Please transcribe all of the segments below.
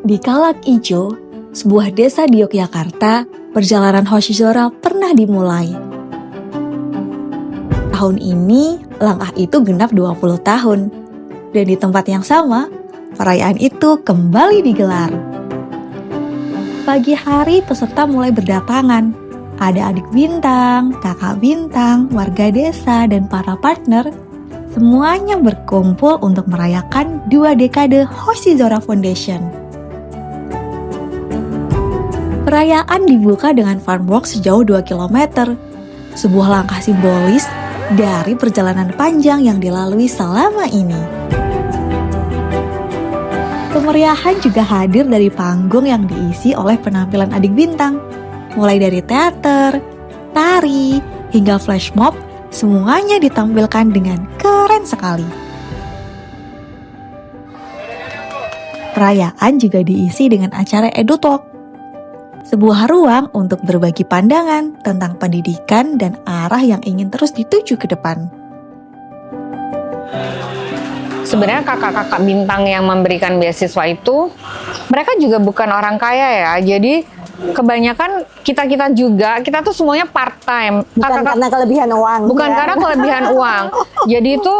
Di Kalak Ijo, sebuah desa di Yogyakarta, perjalanan Hoshizora pernah dimulai. Tahun ini, langkah itu genap 20 tahun. Dan di tempat yang sama, perayaan itu kembali digelar. Pagi hari, peserta mulai berdatangan. Ada adik bintang, kakak bintang, warga desa, dan para partner. Semuanya berkumpul untuk merayakan 2 dekade Hoshizora Foundation. Perayaan dibuka dengan fun walk sejauh 2 km, sebuah langkah simbolis dari perjalanan panjang yang dilalui selama ini. Kemeriahan juga hadir dari panggung yang diisi oleh penampilan adik bintang, mulai dari teater, tari, hingga flash mob, semuanya ditampilkan dengan keren sekali. Perayaan juga diisi dengan acara EduTalk, sebuah ruang untuk berbagi pandangan tentang pendidikan dan arah yang ingin terus dituju ke depan. Sebenarnya kakak-kakak bintang yang memberikan beasiswa itu, mereka juga bukan orang kaya ya. Jadi kebanyakan kita juga, kita tuh semuanya part time. Bukan karena kelebihan uang. Bukan ya? karena kelebihan uang. Jadi itu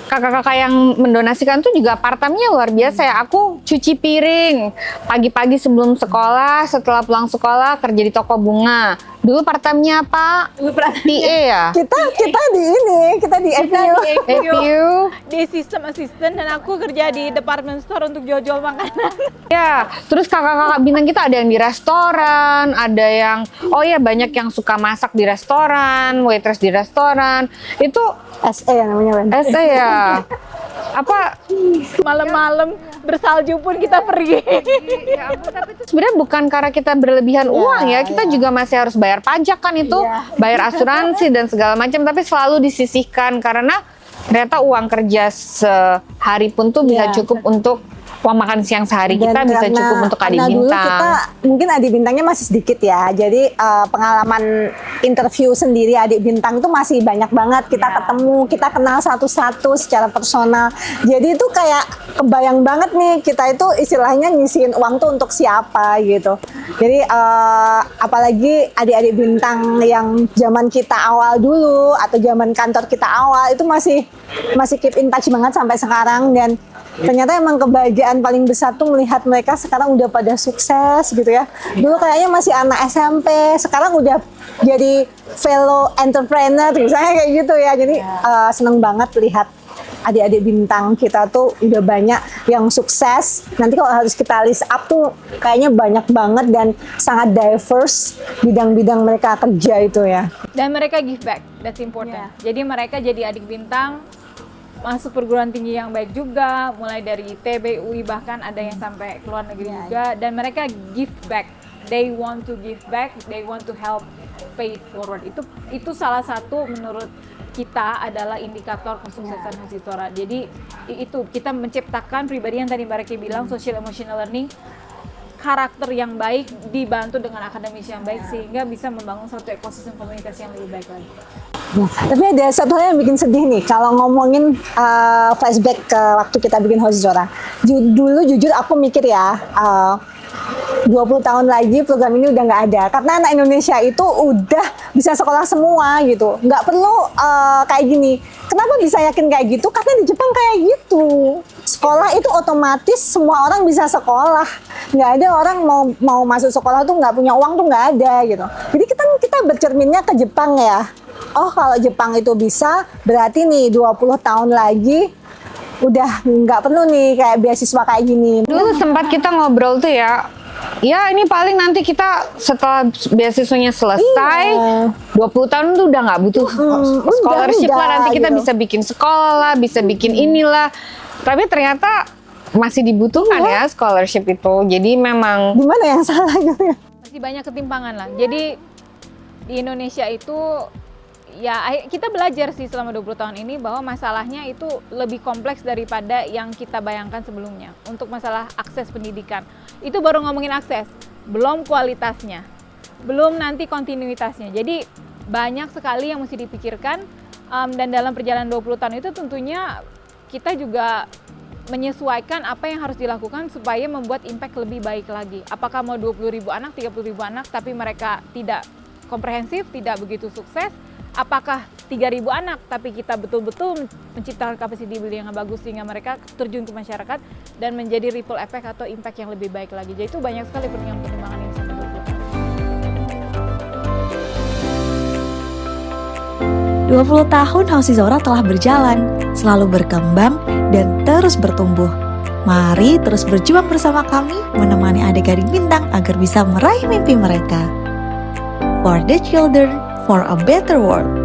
kakak-kakak yang mendonasikan tuh juga part time-nya luar biasa ya. Aku cuci piring pagi-pagi sebelum sekolah, setelah pulang sekolah kerja di toko bunga. Dulu part time-nya apa? PA ya? Kita di FPU. Di sistem assistant dan aku kerja di department store untuk jual-jual makanan. Ya, terus kakak-kakak bintang kita ada yang di restoran, ada yang banyak yang suka masak di restoran, waitress di restoran. Itu SE namanya, Wen. SE ya. Apa Malam-malam bersalju pun kita pergi. ya ampun, tapi itu sebenarnya bukan karena kita berlebihan uang ya, kita juga masih harus bayar pajak kan itu, bayar asuransi dan segala macam, tapi selalu disisihkan karena ternyata uang kerja sehari pun tuh bisa cukup untuk uang makan siang sehari kita, bisa cukup untuk adik dulu bintang. kita mungkin adik bintangnya masih sedikit ya, jadi pengalaman interview sendiri adik bintang itu masih banyak banget. Kita ketemu, kita kenal satu-satu secara personal, jadi itu kayak kebayang banget nih kita itu istilahnya nyisihin uang tuh untuk siapa gitu. Jadi apalagi adik-adik bintang yang zaman kita awal dulu atau zaman kantor kita awal itu masih keep in touch banget sampai sekarang. Dan ternyata emang kebahagiaan paling besar tuh melihat mereka sekarang udah pada sukses gitu ya. Dulu kayaknya masih anak SMP, sekarang udah jadi fellow entrepreneur misalnya kayak gitu ya. Jadi seneng banget lihat adik-adik bintang kita tuh udah banyak yang sukses. Nanti kalau harus kita list up tuh kayaknya banyak banget dan sangat diverse bidang-bidang mereka kerja itu ya. Dan mereka give back, that's important. Jadi mereka jadi adik bintang, masuk perguruan tinggi yang baik juga, mulai dari ITB, UI, bahkan ada yang sampai ke luar negeri juga. Dan mereka give back, they want to give back, they want to help pay it forward. Itu salah satu menurut kita adalah indikator kesuksesan Hoshizora. Jadi itu kita menciptakan pribadi yang tadi Mbak Reki bilang, social emotional learning, karakter yang baik dibantu dengan akademis yang baik sehingga bisa membangun suatu ekosistem komunikasi yang lebih baik lagi. Tapi ada satu hal yang bikin sedih nih kalau ngomongin flashback ke waktu kita bikin Hoshizora. Dulu jujur aku mikir ya, 20 tahun lagi program ini udah nggak ada karena anak Indonesia itu udah bisa sekolah semua gitu, nggak perlu kayak gini. Kenapa bisa yakin kayak gitu? Karena di Jepang kayak gitu, sekolah itu otomatis semua orang bisa sekolah, nggak ada orang mau masuk sekolah tuh nggak punya uang tuh nggak ada gitu. Jadi kita bercerminnya ke Jepang ya. Oh kalau Jepang itu bisa, berarti nih 20 tahun lagi udah nggak perlu nih kayak beasiswa kayak gini. Dulu sempat kita ngobrol tuh ya ini paling nanti kita setelah beasiswanya selesai, 20 tahun tuh udah nggak butuh scholarship lah, nanti kita bisa bikin sekolah lah, bisa bikin inilah. Tapi ternyata masih dibutuhkan ya scholarship itu, jadi memang gimana yang salah gitu ya? Masih banyak ketimpangan lah. Jadi di Indonesia itu ya kita belajar sih selama 20 tahun ini bahwa masalahnya itu lebih kompleks daripada yang kita bayangkan sebelumnya. Untuk masalah akses pendidikan, itu baru ngomongin akses, belum kualitasnya, belum nanti kontinuitasnya. Jadi banyak sekali yang mesti dipikirkan, dan dalam perjalanan 20 tahun itu tentunya kita juga menyesuaikan apa yang harus dilakukan supaya membuat impact lebih baik lagi. Apakah mau 20.000 anak, 30.000 anak, tapi mereka tidak komprehensif, tidak begitu sukses. Apakah 3.000 anak, tapi kita betul-betul menciptakan capacity building yang bagus sehingga mereka terjun ke masyarakat dan menjadi ripple effect atau impact yang lebih baik lagi. Jadi itu banyak sekali pertimbangan ini sampai 20 tahun Hausi Zora telah berjalan, selalu berkembang, dan terus bertumbuh. Mari terus berjuang bersama kami menemani adik-adik bintang agar bisa meraih mimpi mereka. For the children, for a better world.